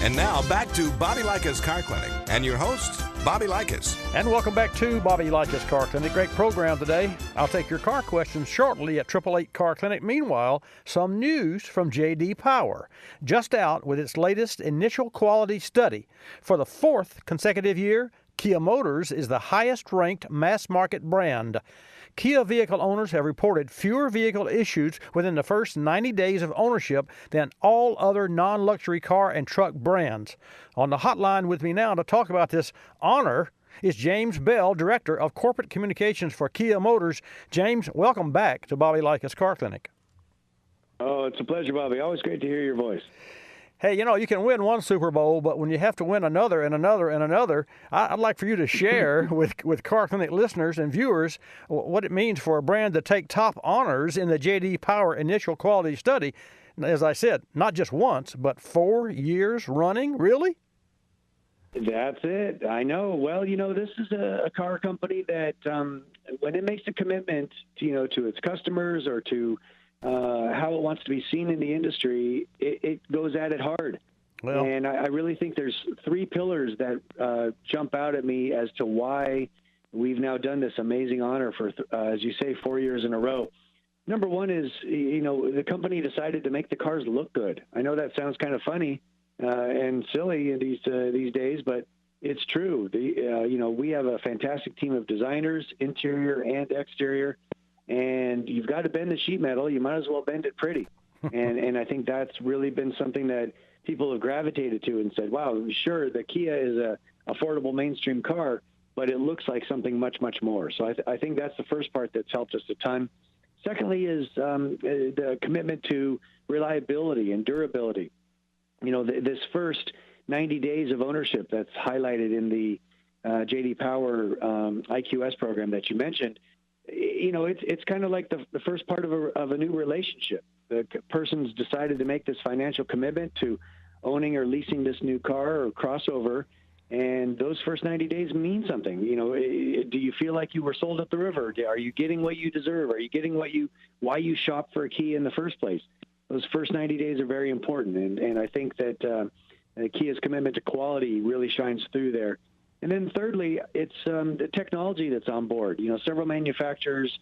And now back to Bobby Likis Car Clinic and your host, Bobby Likis. And welcome back to Bobby Likis Car Clinic. Great program today. I'll take your car questions shortly at 888 Car Clinic. Meanwhile, some news from J.D. Power. Just out with its latest initial quality study. For the fourth consecutive year, Kia Motors is the highest-ranked mass-market brand. Kia vehicle owners have reported fewer vehicle issues within the first 90 days of ownership than all other non-luxury car and truck brands. On the hotline with me now to talk about this honor is James Bell, Director of Corporate Communications for Kia Motors. James, welcome back to Bobby Likis Car Clinic. Oh, it's a pleasure, Bobby. Always great to hear your voice. Hey, you know, you can win one Super Bowl, but when you have to win another and another and another, I'd like for you to share with Car Clinic listeners and viewers what it means for a brand to take top honors in the J.D. Power Initial Quality Study. As I said, not just once, but 4 years running. Really? That's it. I know. Well, you know, this is a car company that when it makes a commitment to, to its customers or to how it wants to be seen in the industry, it goes at it hard. Well, and I really think there's three pillars that jump out at me as to why we've now done this amazing honor for, as you say, 4 years in a row. Number one is, the company decided to make the cars look good. I know that sounds kind of funny and silly these days, but it's true. We have a fantastic team of designers, interior and exterior. And you've got to bend the sheet metal. You might as well bend it pretty. And I think that's really been something that people have gravitated to and said, wow, sure, the Kia is a affordable mainstream car, but it looks like something much, much more. So I think that's the first part that's helped us a ton. Secondly is the commitment to reliability and durability. This first 90 days of ownership that's highlighted in the J.D. Power IQS program that you mentioned, it's kind of like the first part of a new relationship. The person's decided to make this financial commitment to owning or leasing this new car or crossover, and those first 90 days mean something. Do you feel like you were sold up the river? Are you getting what you deserve? Are you getting why you shop for a Kia in the first place? Those first 90 days are very important, and I think that Kia's commitment to quality really shines through there. And then thirdly, it's the technology that's on board. Several manufacturers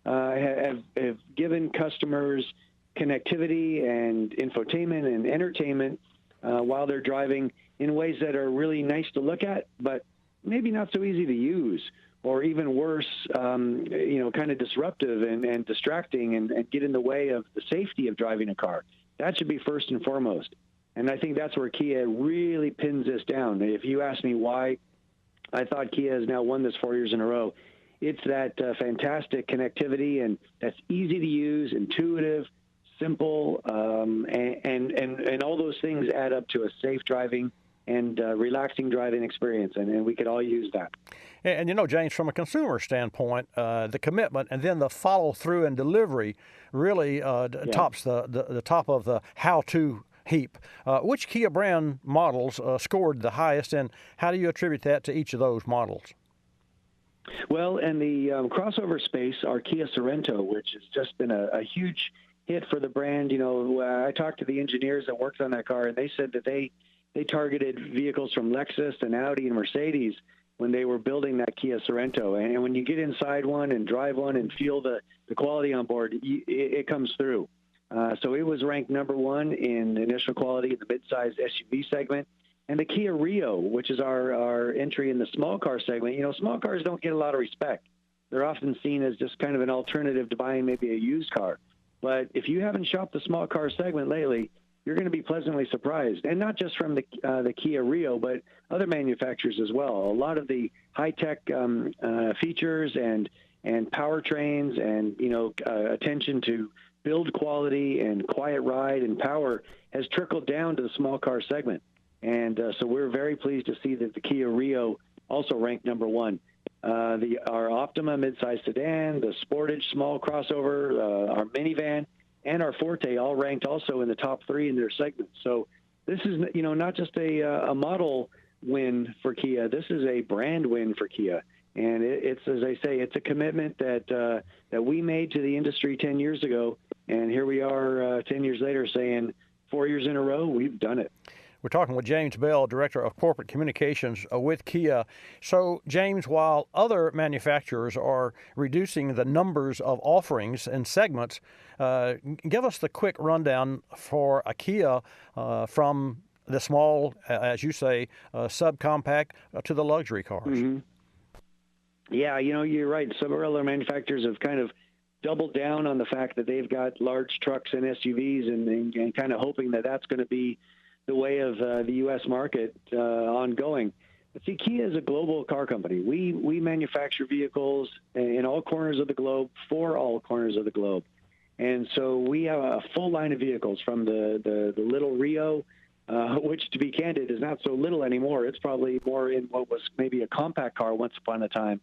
have given customers connectivity and infotainment and entertainment while they're driving in ways that are really nice to look at, but maybe not so easy to use, or even worse, kind of disruptive and distracting and get in the way of the safety of driving a car. That should be first and foremost. And I think that's where Kia really pins this down. If you ask me why I thought Kia has now won this 4 years in a row, it's that fantastic connectivity, and that's easy to use, intuitive, simple, and all those things add up to a safe driving and relaxing driving experience, and we could all use that. And James, from a consumer standpoint, the commitment and then the follow-through and delivery really tops the top of the how-to heap. Which Kia brand models scored the highest, and how do you attribute that to each of those models? Well, in the crossover space, our Kia Sorento, which has just been a huge hit for the brand. I talked to the engineers that worked on that car, and they said that they targeted vehicles from Lexus and Audi and Mercedes when they were building that Kia Sorento. And when you get inside one and drive one and feel the quality on board, it comes through. So it was ranked number one in initial quality in the midsize SUV segment. And the Kia Rio, which is our entry in the small car segment, small cars don't get a lot of respect. They're often seen as just kind of an alternative to buying maybe a used car. But if you haven't shopped the small car segment lately, you're going to be pleasantly surprised. And not just from the Kia Rio, but other manufacturers as well. A lot of the high-tech features and powertrains and, attention to build quality and quiet ride and power has trickled down to the small car segment. And so we're very pleased to see that the Kia Rio also ranked number one. Our Optima midsize sedan, the Sportage small crossover, our minivan, and our Forte all ranked also in the top three in their segments. So this is, not just a model win for Kia. This is a brand win for Kia. And it's, as I say, it's a commitment that we made to the industry 10 years ago. And here we are 10 years later saying 4 years in a row, we've done it. We're talking with James Bell, Director of Corporate Communications with Kia. So, James, while other manufacturers are reducing the numbers of offerings and segments, give us the quick rundown for a Kia from the small, as you say, subcompact to the luxury cars. Mm-hmm. Yeah, you're right. Some other manufacturers have kind of doubled down on the fact that they've got large trucks and SUVs and kind of hoping that that's going to be the way of the U.S. market ongoing. But see, Kia is a global car company. We manufacture vehicles in all corners of the globe for all corners of the globe. And so we have a full line of vehicles from the little Rio, which, to be candid, is not so little anymore. It's probably more in what was maybe a compact car once upon a time,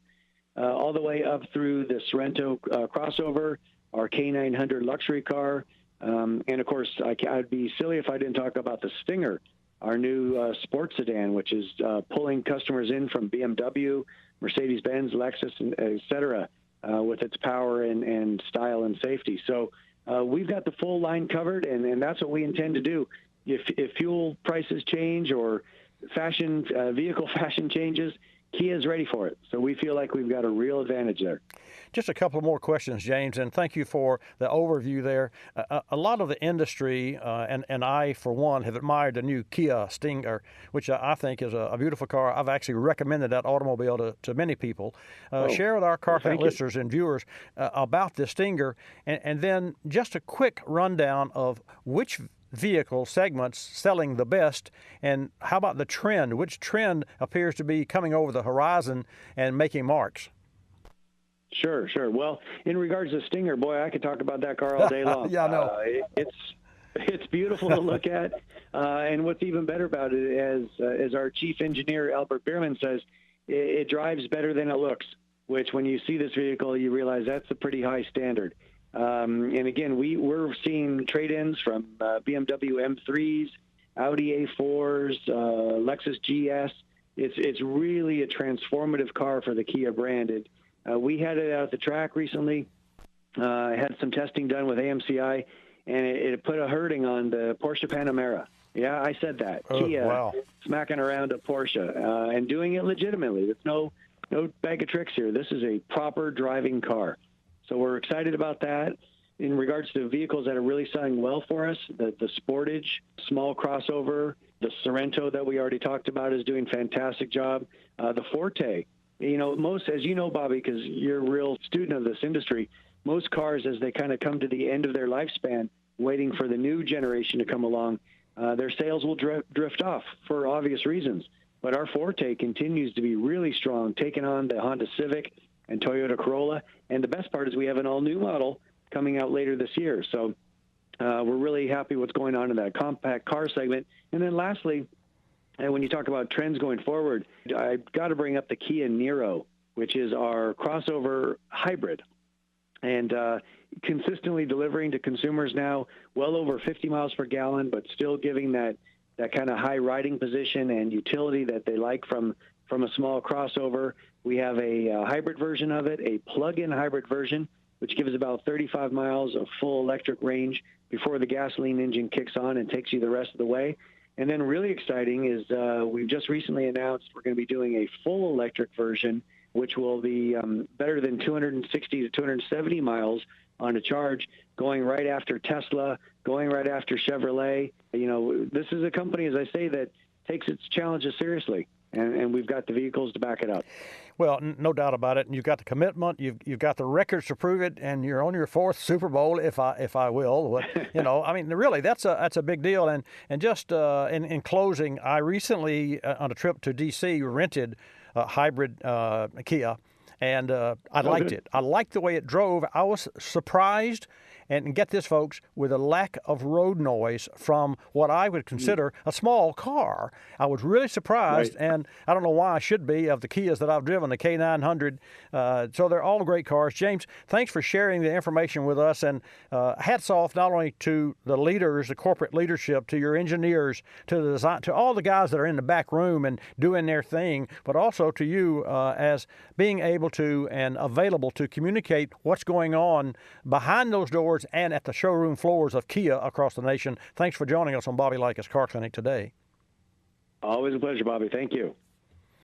all the way up through the Sorento crossover, our K900 luxury car, and of course, I'd be silly if I didn't talk about the Stinger, our new sports sedan, which is pulling customers in from BMW, Mercedes-Benz, Lexus, et cetera, with its power and style and safety. So we've got the full line covered, and that's what we intend to do. If fuel prices change or vehicle fashion changes, Kia is ready for it. So we feel like we've got a real advantage there. Just a couple more questions, James, and thank you for the overview there. A lot of the industry, and I, for one, have admired the new Kia Stinger, which I think is a beautiful car. I've actually recommended that automobile to many people. Share with our Car Connect listeners and viewers about the Stinger, and then just a quick rundown of which vehicle segments selling the best, and how about the trend? Which trend appears to be coming over the horizon and making marks? Sure. Well, in regards to Stinger, boy, I could talk about that car all day long. Yeah, I know. It's beautiful to look at, and what's even better about it, as our chief engineer Albert Bierman says, it drives better than it looks. Which, when you see this vehicle, you realize that's a pretty high standard. And again, we're seeing trade-ins from BMW M3s, Audi A4s, Lexus GS. It's really a transformative car for the Kia brand. We had it out at the track recently. Had some testing done with AMCI, and it put a hurting on the Porsche Panamera. Yeah, I said that. Kia wow. Smacking around a Porsche and doing it legitimately. There's no bag of tricks here. This is a proper driving car. So we're excited about that. In regards to vehicles that are really selling well for us, the Sportage, small crossover, the Sorento that we already talked about is doing a fantastic job. The Forte, most, as you know, Bobby, because you're a real student of this industry, most cars, as they kind of come to the end of their lifespan, waiting for the new generation to come along, their sales will drift off for obvious reasons. But our Forte continues to be really strong, taking on the Honda Civic and Toyota Corolla. And the best part is we have an all-new model coming out later this year. So we're really happy what's going on in that compact car segment. And then lastly, when you talk about trends going forward, I've got to bring up the Kia Niro, which is our crossover hybrid. And consistently delivering to consumers now well over 50 miles per gallon, but still giving that kind of high riding position and utility that they like from a small crossover. We have a hybrid version of it, a plug-in hybrid version, which gives about 35 miles of full electric range before the gasoline engine kicks on and takes you the rest of the way. And then really exciting is we've just recently announced we're going to be doing a full electric version, which will be better than 260 to 270 miles on a charge, going right after Tesla, going right after Chevrolet. This is a company, as I say, that takes its challenges seriously. And we've got the vehicles to back it up. Well, no doubt about it. And you've got the commitment, you've got the records to prove it, and you're on your fourth Super Bowl, if I will. Really, that's a big deal. And just in closing, I recently on a trip to D.C. rented a hybrid Kia, and I liked it. I liked the way it drove. I was surprised. And get this, folks, with a lack of road noise from what I would consider a small car. I was really surprised, and I don't know why I should be, of the Kias that I've driven, the K900. So they're all great cars. James, thanks for sharing the information with us, and hats off not only to the leaders, the corporate leadership, to your engineers, to the design, to all the guys that are in the back room and doing their thing, but also to you as being able to and available to communicate what's going on behind those doors and at the showroom floors of Kia across the nation. Thanks for joining us on Bobby Likis Car Clinic today. Always a pleasure, Bobby. Thank you.